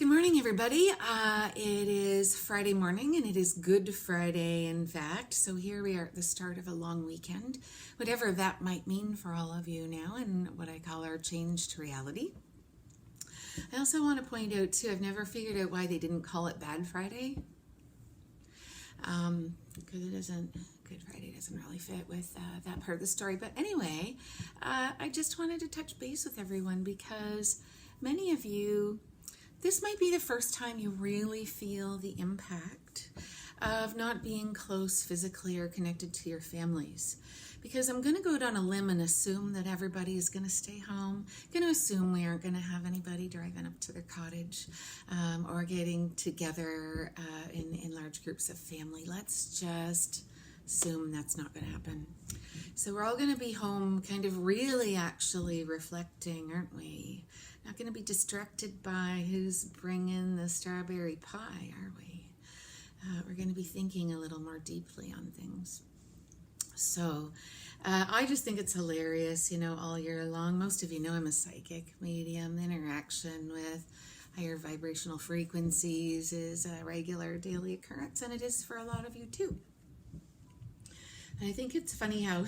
Good morning, everybody. It is Friday morning, and it is Good Friday, in fact. So here we are at the start of a long weekend, whatever that might mean for all of you now, and what I call our changed reality. I also want to point out, too, I've never figured out why they didn't call it Bad Friday. Because Good Friday doesn't really fit with that part of the story. But anyway, I just wanted to touch base with everyone because many of you, this might be the first time you really feel the impact of not being close physically or connected to your families. Because I'm going to go down a limb and assume that everybody is going to stay home. I'm going to assume we aren't going to have anybody driving up to their cottage or getting together in large groups of family. Let's just assume that's not going to happen. So we're all going to be home kind of really actually reflecting, aren't we? Not going to be distracted by who's bringing the strawberry pie, are we? We're going to be thinking a little more deeply on things. So I just think it's hilarious, all year long. Most of you know I'm a psychic medium. Interaction with higher vibrational frequencies is a regular daily occurrence, and it is for a lot of you too. And I think it's funny how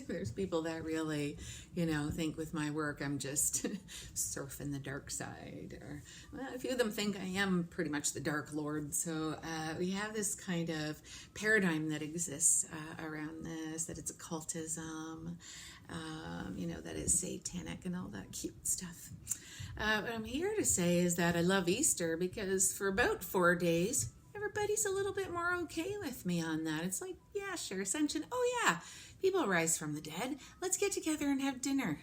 there's people that really, think with my work I'm just surfing the dark side. Or a few of them think I am pretty much the Dark Lord. So we have this kind of paradigm that exists around this, that it's occultism, that it's satanic and all that cute stuff. What I'm here to say is that I love Easter because for about 4 days, everybody's a little bit more okay with me on that. It's like, yeah, sure, Ascension. Oh, yeah, people rise from the dead. Let's get together and have dinner.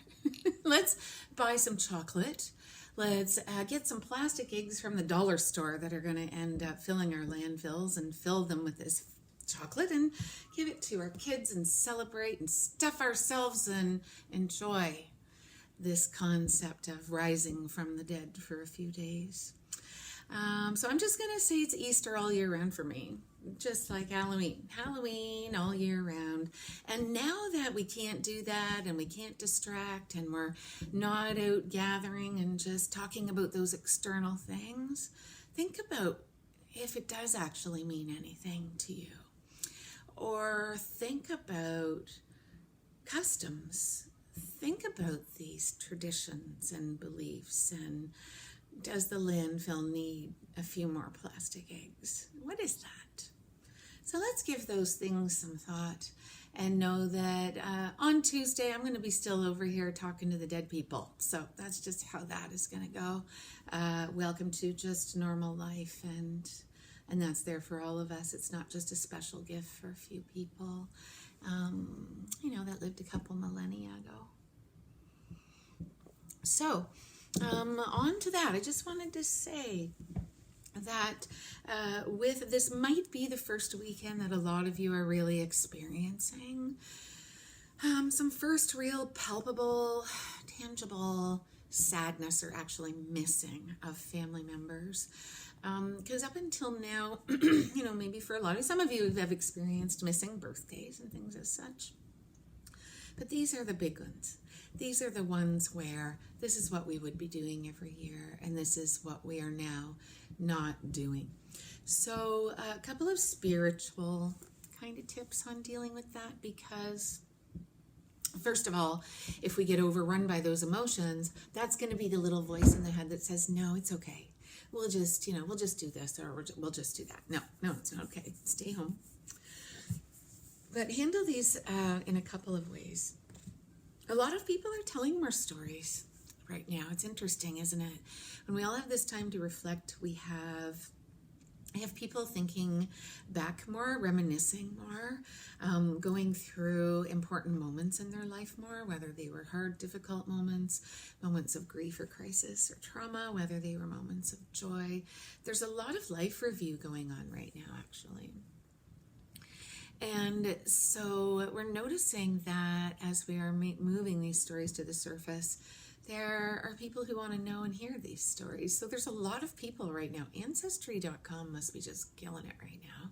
Let's buy some chocolate. Let's get some plastic eggs from the dollar store that are going to end up filling our landfills and fill them with this chocolate and give it to our kids and celebrate and stuff ourselves and enjoy this concept of rising from the dead for a few days. So I'm just going to say it's Easter all year round for me, just like Halloween. Halloween all year round. And now that we can't do that and we can't distract and we're not out gathering and just talking about those external things, think about if it does actually mean anything to you. Or think about customs. Think about these traditions and beliefs, and does the landfill need a few more plastic eggs? What is that? So let's give those things some thought and know that on Tuesday I'm going to be still over here talking to the dead people. So that's just how that is going to go. Welcome to just normal life, and that's there for all of us. It's not just a special gift for a few people, that lived a couple millennia ago. So, on to that, I just wanted to say that with this might be the first weekend that a lot of you are really experiencing some first real palpable, tangible sadness or actually missing of family members. Because up until now, maybe for a lot of some of you have experienced missing birthdays and things as such. But these are the big ones. These are the ones where this is what we would be doing every year, and this is what we are now not doing. So a couple of spiritual kind of tips on dealing with that, because first of all, if we get overrun by those emotions, that's going to be the little voice in the head that says, no, it's okay. We'll just do this, or we'll just do that. No, it's not okay. Stay home. But handle these in a couple of ways. A lot of people are telling more stories right now. It's interesting, isn't it? When we all have this time to reflect, I have people thinking back more, reminiscing more, going through important moments in their life more, whether they were hard, difficult moments, moments of grief or crisis or trauma, whether they were moments of joy. There's a lot of life review going on right now, actually. And so we're noticing that as we are moving these stories to the surface, there are people who want to know and hear these stories. So there's a lot of people right now. Ancestry.com must be just killing it right now,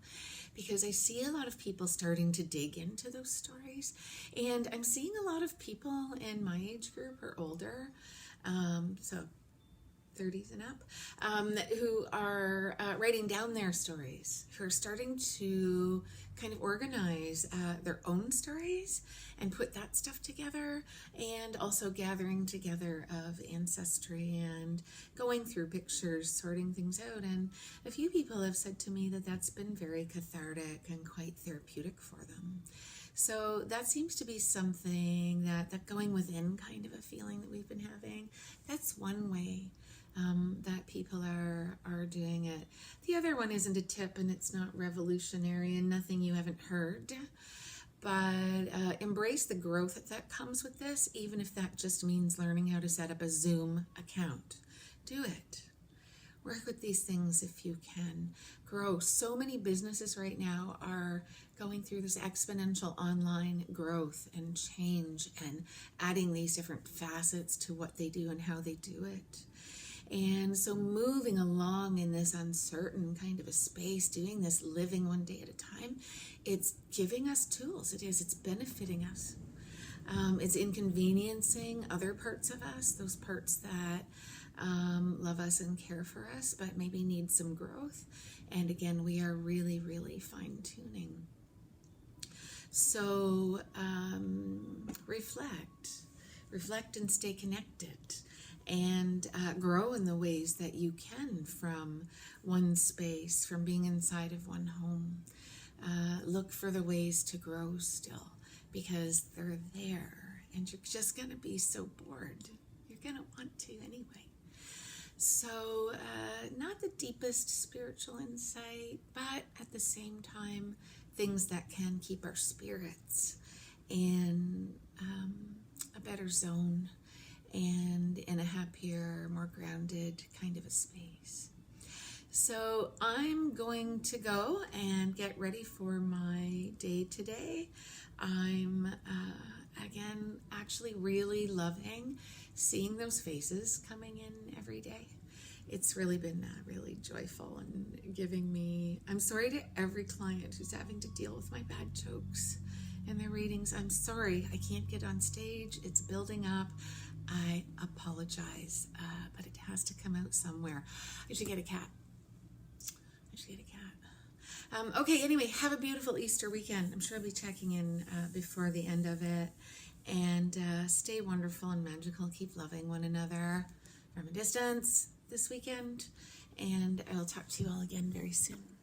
because I see a lot of people starting to dig into those stories. And I'm seeing a lot of people in my age group or older. So 30s and up, who are writing down their stories, who are starting to kind of organize their own stories and put that stuff together, and also gathering together of ancestry and going through pictures, sorting things out. And a few people have said to me that that's been very cathartic and quite therapeutic for them. So that seems to be something that going within kind of a feeling that we've been having. That's one way that people are doing it. The other one isn't a tip, and it's not revolutionary and nothing you haven't heard. But embrace the growth that comes with this, even if that just means learning how to set up a Zoom account. Do it. Work with these things if you can. Grow. So many businesses right now are going through this exponential online growth and change and adding these different facets to what they do and how they do it. And so moving along in this uncertain kind of a space, doing this living one day at a time, it's giving us tools. It is. It's benefiting us. It's inconveniencing other parts of us, those parts that love us and care for us, but maybe need some growth. And again, we are really, really fine-tuning. So reflect and stay connected, and grow in the ways that you can from one space, from being inside of one home. Look for the ways to grow still, because they're there, and you're just going to be so bored. You're going to want to anyway. So not the deepest spiritual insight, but at the same time, things that can keep our spirits in a better zone and in a happier, more grounded kind of a space. So I'm going to go and get ready for my day today. I'm, again, actually really loving seeing those faces coming in every day. It's really been really joyful and giving me, I'm sorry to every client who's having to deal with my bad jokes in their readings. I'm sorry, I can't get on stage. It's building up. I apologize, but it has to come out somewhere. I should get a cat. Okay, anyway, have a beautiful Easter weekend. I'm sure I'll be checking in before the end of it. And stay wonderful and magical. Keep loving one another from a distance this weekend. And I will talk to you all again very soon.